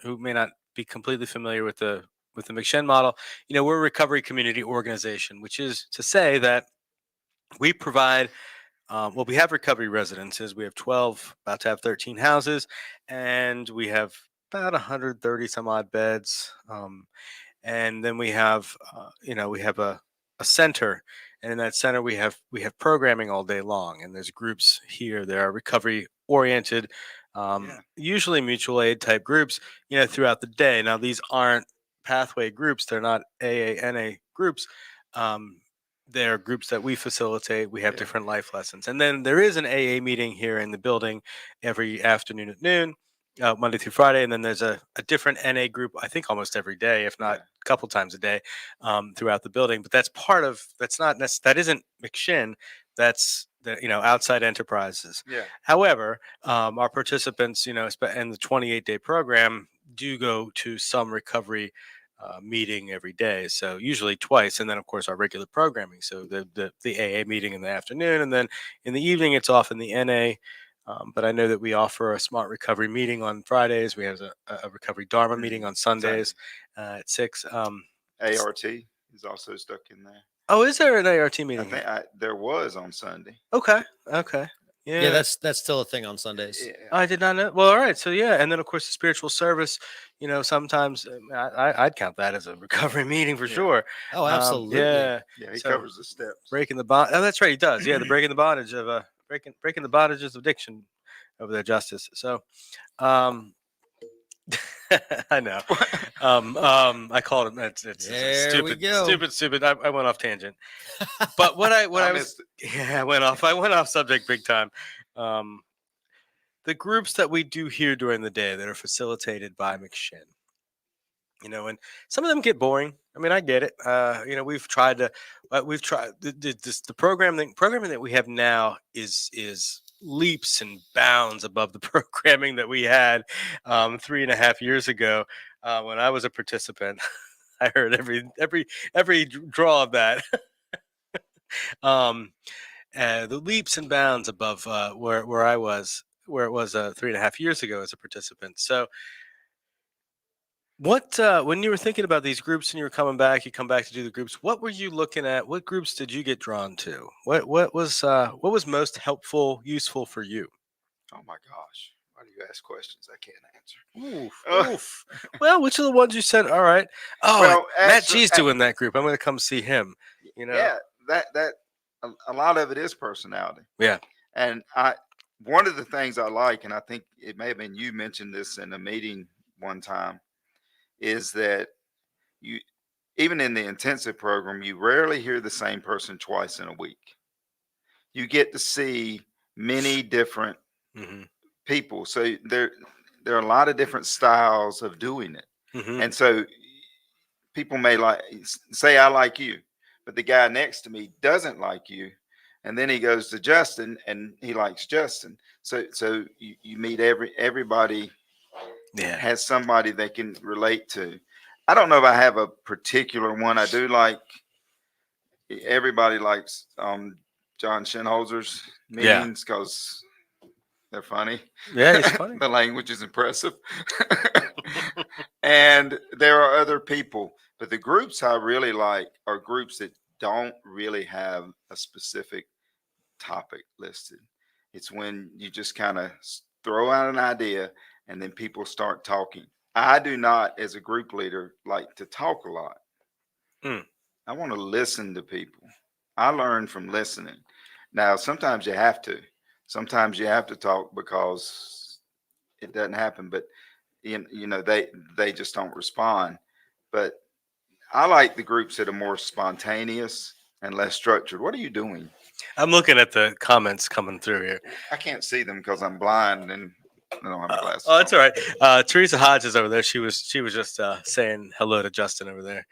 who may not be completely familiar with the McShin model, we're a recovery community organization, which is to say that we provide. Well, we have recovery residences. We have 12, about to have 13 houses, and we have about 130 some odd beds. And then we have a center, and in that center we have programming all day long, and there's groups here that are recovery oriented, Yeah. usually mutual aid type groups, throughout the day. Now these aren't pathway groups, they're not AANA groups. um, they're groups that we facilitate. We have Yeah. different life lessons, and then there is an AA meeting here in the building every afternoon at noon, Monday through Friday, and then there's a different NA group. I think almost every day, if not Yeah. a couple times a day, throughout the building. But that isn't McShin. That's the outside enterprises. Yeah. However, our participants, in the 28-day program, do go to some recovery meeting every day. So usually twice, and then of course our regular programming. So the AA meeting in the afternoon, and then in the evening it's often the NA. But I know that we offer a smart recovery meeting on Fridays. We have a recovery Dharma meeting on Sundays at 6. ART is also stuck in there. Oh, is there an ART I meeting think here? there was on Sunday. Okay. Yeah, Yeah. that's still a thing on Sundays. Yeah. I did not know. Well, all right. So yeah, and then of course the spiritual service. Sometimes I'd count that as a recovery meeting for Yeah. sure. Oh, absolutely. Yeah. Yeah, he So covers the steps. breaking the bond. Oh, that's right. He does. Yeah, the breaking the bondage of breaking the bondages of addiction over there, Justice. So, um, I know. I called him. It's There we go. stupid. I went off tangent. But what I I was missed it. yeah, I went off subject big time. Um, the groups that we do here during the day that are facilitated by McShin, and some of them get boring. I mean, I get it. We've tried the programming that we have now is leaps and bounds above the programming that we had 3.5 years ago when I was a participant. I heard every draw of that. um, the leaps and bounds above where I was, where it was 3.5 years ago as a participant. So what when you were thinking about these groups and you were coming back, you come back to do the groups. What were you looking at? What groups did you get drawn to? What was most helpful, useful for you? Oh my gosh. Why do you ask questions I can't Oof, answer? oof. Well, which of the ones you said? All right. Oh, Well, Matt actually, G's doing that group. I'm going to come see him. You know. yeah, that a lot of it is personality. Yeah. And one of the things I like, and I think it may have been you mentioned this in a meeting one time, is that you, even in the intensive program, you rarely hear the same person twice in a week. You get to see many different Mm-hmm. people. So there are a lot of different styles of doing it. Mm-hmm. And so people may say I like you, but the guy next to me doesn't like you. And then he goes to Justin and he likes Justin. So you meet everybody Yeah. has somebody they can relate to. I don't know if I have a particular one. I do like everybody likes John Shinholzer's Yeah. meetings because they're funny. Yeah. He's funny. The language is impressive. And there are other people, but the groups I really like are groups that don't really have a specific topic listed. It's when you just kind of throw out an idea and then people start talking. I do not, as a group leader, like to talk a lot. Mm. I want to listen to people. I learn from listening. Now, sometimes you have to. Sometimes you have to talk because it doesn't happen, but they just don't respond. But I like the groups that are more spontaneous and less structured. What are you doing? I'm looking at the comments coming through here. I can't see them because I'm blind and I don't have my glasses. Oh, it's on. all right. Teresa Hodge is over there. She was just saying hello to Justin over there.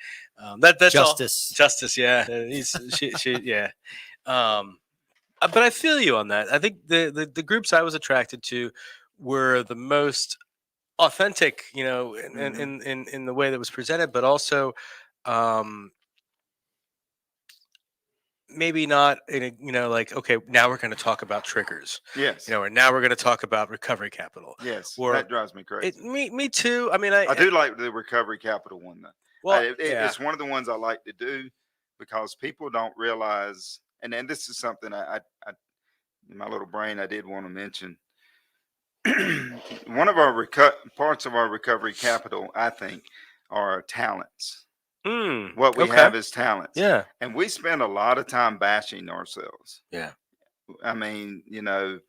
That's Justice. all. Justice, yeah. Yeah. Um, but I feel you on that. I think the groups I was attracted to were the most authentic, in the way that was presented, but also um, maybe not in a, like, okay, now we're going to talk about triggers, Yes. or now we're going to talk about recovery capital. Yes. Or that drives me crazy. Me too. I mean, I do like the recovery capital one though. Well, yeah. It's one of the ones I like to do because people don't realize, and then this is something I in my little brain I did want to mention. One of our parts of our recovery capital, I think, are our talents. What we Okay. have is talents. Yeah. And we spend a lot of time bashing ourselves. Yeah. I mean,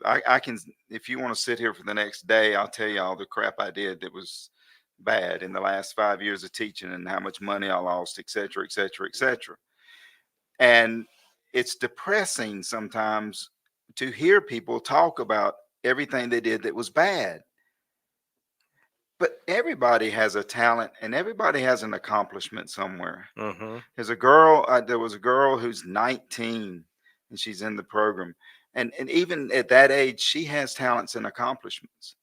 I can, if you want to sit here for the next day, I'll tell you all the crap I did that was bad in the last 5 years of teaching and how much money I lost, et cetera, et cetera, et cetera. And it's depressing sometimes to hear people talk about everything they did that was bad. But everybody has a talent and everybody has an accomplishment somewhere. Mm-hmm. There was a girl who's 19 and she's in the program. And even at that age, she has talents and accomplishments.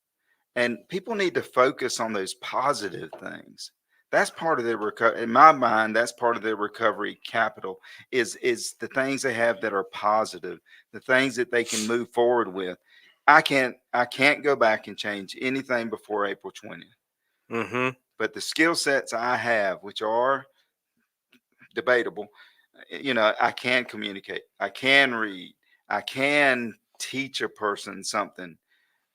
And people need to focus on those positive things. That's part of their recovery. In my mind, that's part of their recovery capital is the things they have that are positive, the things that they can move forward with. I can't go back and change anything before April 20th. Mm-hmm. But the skill sets I have, which are debatable, I can communicate, I can read, I can teach a person something.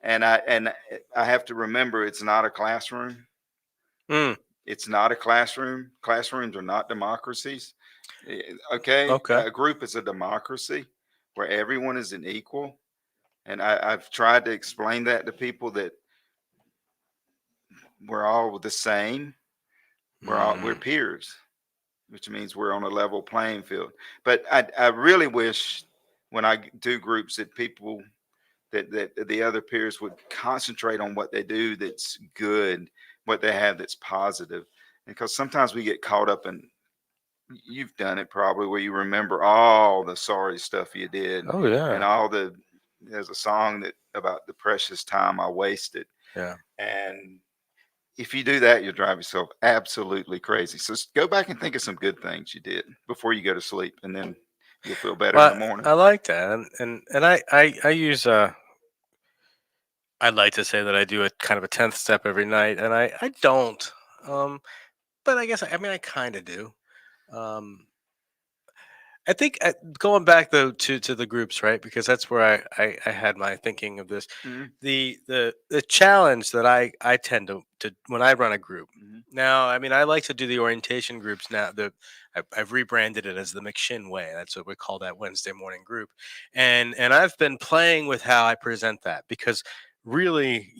And I have to remember it's not a classroom. It's not a classroom. Classrooms are not democracies. Okay. Okay. A group is a democracy where everyone is an equal. And I've tried to explain that to people that we're all the same. We're peers, which means we're on a level playing field. But I really wish when I do groups that people that the other peers would concentrate on what they do that's good, what they have that's positive. Because sometimes we get caught up in, you've done it probably, where you remember all the sorry stuff you did Oh and yeah. all the, there's a song that about the precious time I wasted. Yeah. And if you do that, you'll drive yourself absolutely crazy. So go back and think of some good things you did before you go to sleep, and then you'll feel better in the Well, morning. I like that, and I use I'd like to say that I do a kind of a 10th step every night, and I don't, um, but I guess I mean I kind of do. Um, I think going back though to the groups, right? Because that's where I had my thinking of this. Mhm, The challenge that I tend to when I run a group. mhm. Now, I mean, I like to do the orientation groups now. I've rebranded it as the McShin way. That's what we call that Wednesday morning group, and I've been playing with how I present that because really,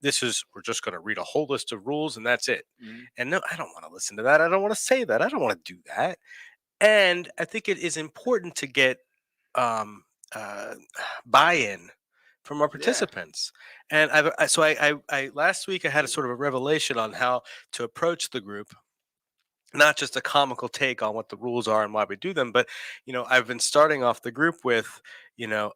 this is we're just going to read a whole list of rules and that's it. Mhm. And no, I don't want to listen to that. I don't want to say that. I don't want to do that. And I think it is important to get um, uh, buy-in from our Yeah. participants. And I last week I had a sort of a revelation on how to approach the group, not just a comical take on what the rules are and why we do them, but I've been starting off the group with,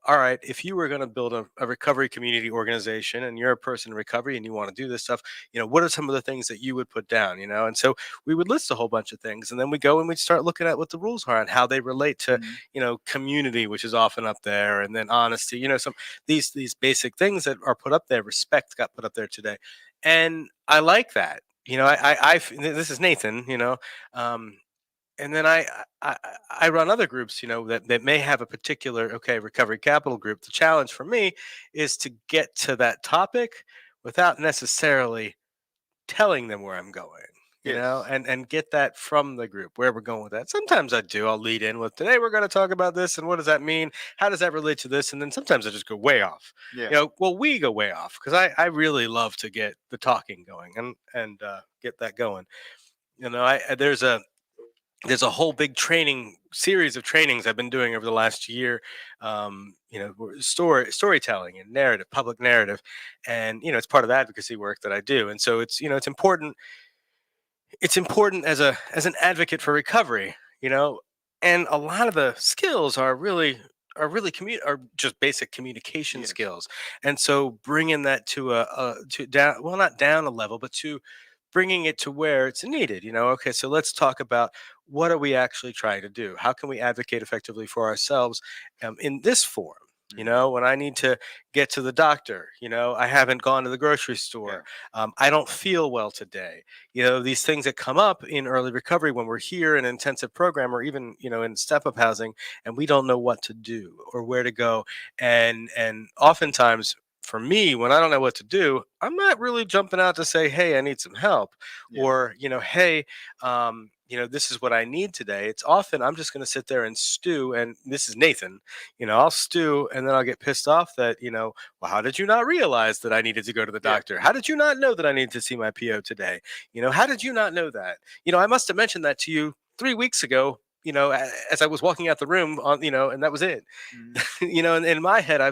all right, if you were going to build a recovery community organization and you're a person in recovery and you want to do this stuff, what are some of the things that you would put down, and so we would list a whole bunch of things, and then we go and we start looking at what the rules are and how they relate to, Mhm. community, which is often up there, and then honesty, some these basic things that are put up there. Respect got put up there today, and I like that. This is Nathan, um, and then I I run other groups, that may have a particular recovery capital group. The challenge for me is to get to that topic without necessarily telling them where I'm going, Yes. and get that from the group where we're going with that. Sometimes I do. I'll lead in with today we're going to talk about this and what does that mean? How does that relate to this? And then sometimes I just go way off. Yeah. Well, we go way off because I really love to get the talking going and get that going. There's a whole big training series of trainings I've been doing over the last year. Storytelling and narrative, public narrative, and it's part of advocacy work that I do. And so it's important. It's important as an advocate for recovery. And a lot of the skills are just basic communication Yes. skills. And so bringing that to down, well, not down a level, but to bringing it to where it's needed. Okay, so let's talk about what are we actually trying to do? How can we advocate effectively for ourselves in this form? Mhm. When I need to get to the doctor, I haven't gone to the grocery Yeah. store. I don't feel well today. These things that come up in early recovery when we're here in an intensive program or even, in step up housing, and we don't know what to do or where to go. And oftentimes, for me, when I don't know what to do, I'm not really jumping out to say, "Hey, I need some help," Yeah. or "Hey, this is what I need today." It's often I'm just going to sit there and stew. And this is Nathan. I'll stew, and then I'll get pissed off that well, how did you not realize that I needed to go to the Yeah. doctor? How did you not know that I needed to see my PO today? How did you not know that? I must have mentioned that to you 3 weeks ago. As I was walking out the room on, and that was it. Mhm. And in my head,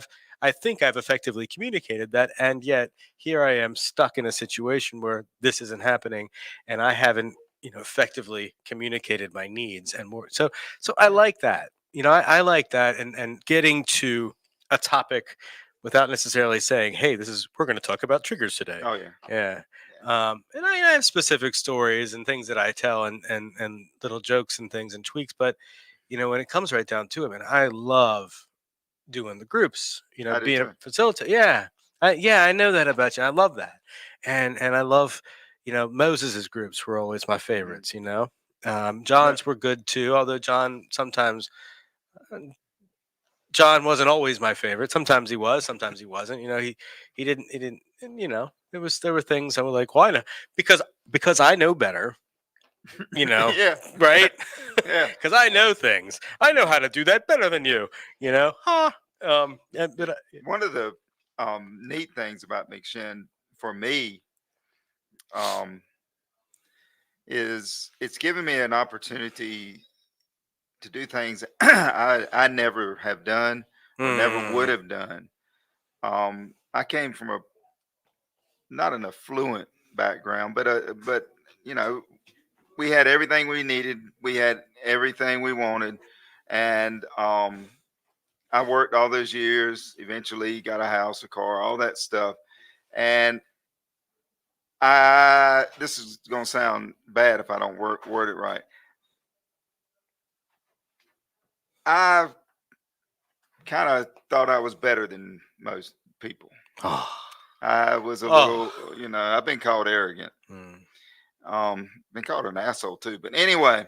I think I've effectively communicated that, and yet here I am stuck in a situation where this isn't happening, and I haven't, effectively communicated my needs and more. So I Yeah. like that. I like that, and getting to a topic without necessarily saying, "Hey, we're going to talk about triggers today." Oh yeah. Yeah. Yeah. And I have specific stories and things that I tell, and little jokes and things and tweaks, but when it comes right down to it, man, I love doing the groups, I do being a too. facilitator. Yeah. Yeah, I know that about you. I love that. And I love, Moses's groups were always my Mhm. favorites. No. John's were good too, although uh, John wasn't always my favorite. Sometimes he was, sometimes he wasn't. He didn't, and there were things I was like, why not? Because I know better, you know, Yeah. right? Yeah. Because I know things. I know how to do that better than you. Huh? But One of the neat things about McShin for me um, is it's given me an opportunity to do things I never have done or never would mm, have done. I came from not an affluent background, but you know, we had everything we needed. We had everything we wanted, and I worked all those years. Eventually, got a house, a car, all that stuff. And this is gonna sound bad if I don't word it right. I kind of thought I was better than most people. Oh. I was a little, I've been called arrogant. Been called an asshole too. But anyway,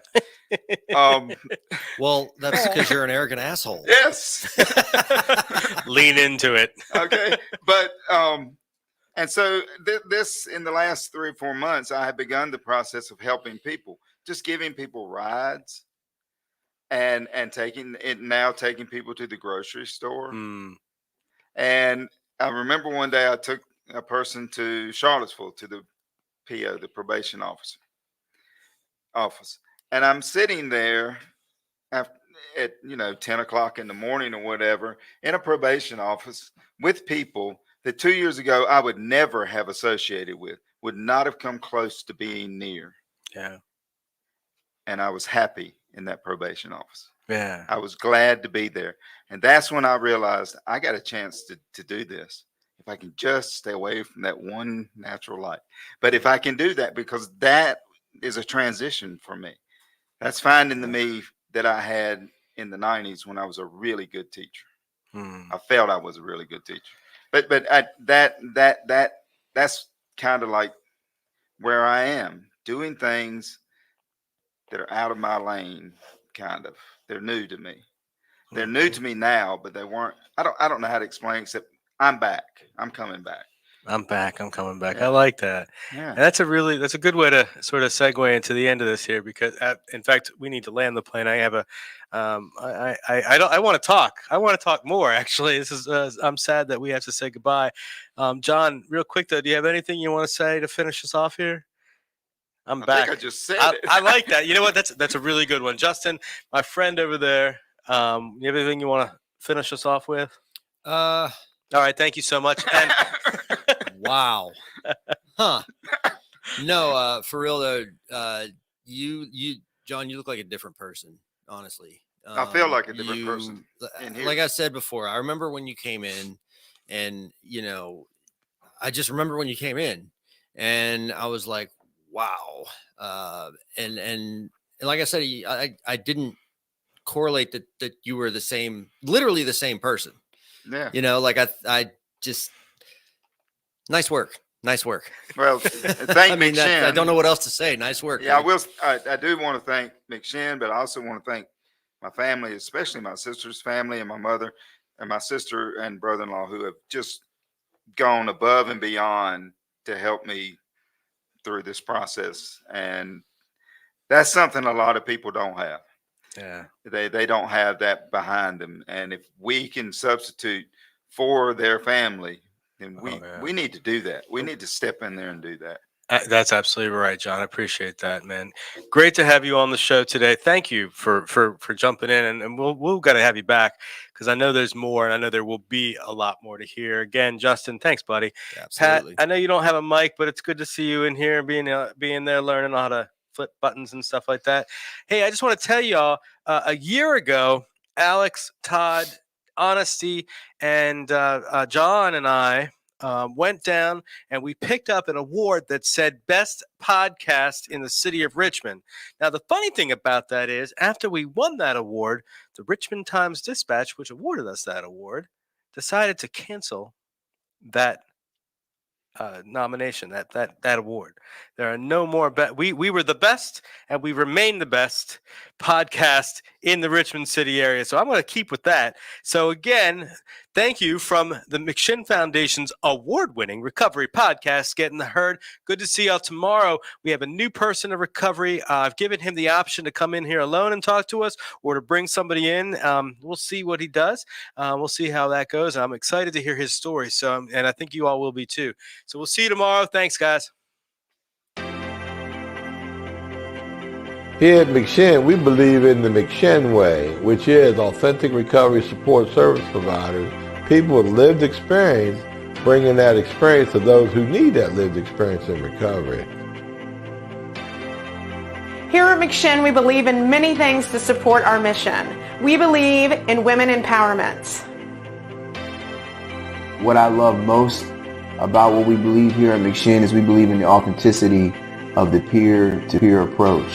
well, that's because you're an arrogant asshole. Yes. Lean into it. Okay. But and so this in the last 3 or 4 months, I have begun the process of helping people, just giving people rides and taking people to the grocery store. And I remember one day I took a person to Charlottesville to the PO, the probation office. And I'm sitting there at 10 o'clock in the morning or whatever in a probation office with people that 2 years ago I would never have associated with, would not have come close to being near. Yeah. And I was happy in that probation office. Yeah. I was glad to be there. And that's when I realized I got a chance to do this. If I can just stay away from that one natural light. But if I can do that, because that is a transition for me. That's finding the me that I had in the 90s when I was a really good teacher. I felt I was a really good teacher. But that's kind of like where I am, doing things that are out of my lane, kind of. They're new to me. They're new to me now, but they weren't. I don't know how to explain, except I'm back. I'm coming back. I'm back. I'm coming back. Yeah. I like that. Yeah. And that's a good way to sort of segue into the end of this here, because in fact, we need to land the plane. I have I want to talk. I want to talk more, actually. This is, I'm sad that we have to say goodbye. John, real quick though, do you have anything you want to say to finish us off here? I'm back. I think I just said it. I like that. You know what? That's a really good one. Justin, my friend over there, you have anything you want to finish us off with? All right. Thank you so much. And wow. Huh. No, for real though, you, John, you look like a different person, honestly. I feel like a different person in here. Like I said before, I remember when you came in, and I just remember when you came in, and I was like, wow. And like I said, I didn't correlate that you were literally the same person. Yeah. Like I just, nice work. Well, thank McShin. I don't know what else to say. Nice work. Yeah, I do want to thank McShin, but I also want to thank my family, especially my sister's family and my mother and my sister and brother-in-law, who have just gone above and beyond to help me through this process. And that's something a lot of people don't have. Yeah. They don't have that behind them. And if we can substitute for their family, then we need to do that. We need to step in there and do that. That's absolutely right, John. I appreciate that, man. Great to have you on the show today. Thank you for jumping in, and we'll got to have you back, because I know there's more, and I know there will be a lot more to hear. Again, Justin, thanks, buddy. Absolutely. Pat, I know you don't have a mic, but it's good to see you in here, being there, learning how to flip buttons and stuff like that. Hey, I just want to tell y'all, a year ago, Alex, Todd, Honesty, and John and I went down and we picked up an award that said Best Podcast in the City of Richmond. Now, the funny thing about that is, after we won that award, the Richmond Times-Dispatch, which awarded us that award, decided to cancel that nomination, that award. There are no more. We were the best, and we remain the best podcast in the Richmond City area. So I'm going to keep with that. So again, thank you from the McShin Foundation's award-winning recovery podcast, Getting the Herd. Good to see y'all tomorrow. We have a new person in recovery. I've given him the option to come in here alone and talk to us, or to bring somebody in. We'll see what he does. We'll see how that goes. I'm excited to hear his story. So, and I think you all will be too. So we'll see you tomorrow. Thanks, guys. Here at McShin, we believe in the McShin way, which is authentic recovery support service providers people with lived experience, bringing that experience to those who need that lived experience in recovery. Here at McShin, we believe in many things to support our mission. We believe in women empowerment. What I love most about what we believe here at McShin is we believe in the authenticity of the peer-to-peer approach.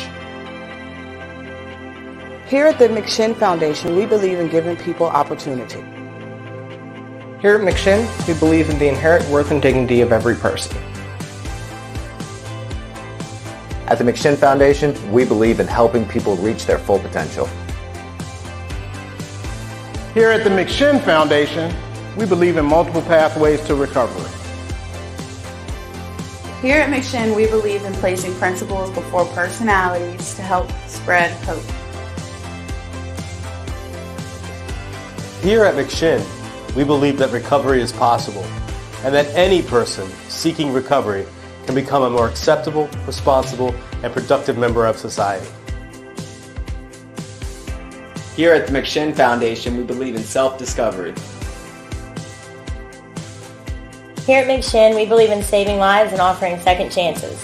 Here at the McShin Foundation, we believe in giving people opportunity. Here at McShin, we believe in the inherent worth and dignity of every person. At the McShin Foundation, we believe in helping people reach their full potential. Here at the McShin Foundation, we believe in multiple pathways to recovery. Here at McShin, we believe in placing principles before personalities to help spread hope. Here at McShin, we believe that recovery is possible and that any person seeking recovery can become a more acceptable, responsible, and productive member of society. Here at the McShin Foundation, we believe in self-discovery. Here at McShin, we believe in saving lives and offering second chances.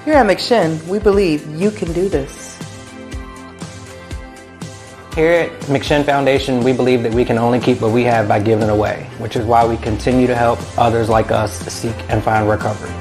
Here at McShin, we believe you can do this. Here at McShin Foundation, we believe that we can only keep what we have by giving away, which is why we continue to help others like us seek and find recovery.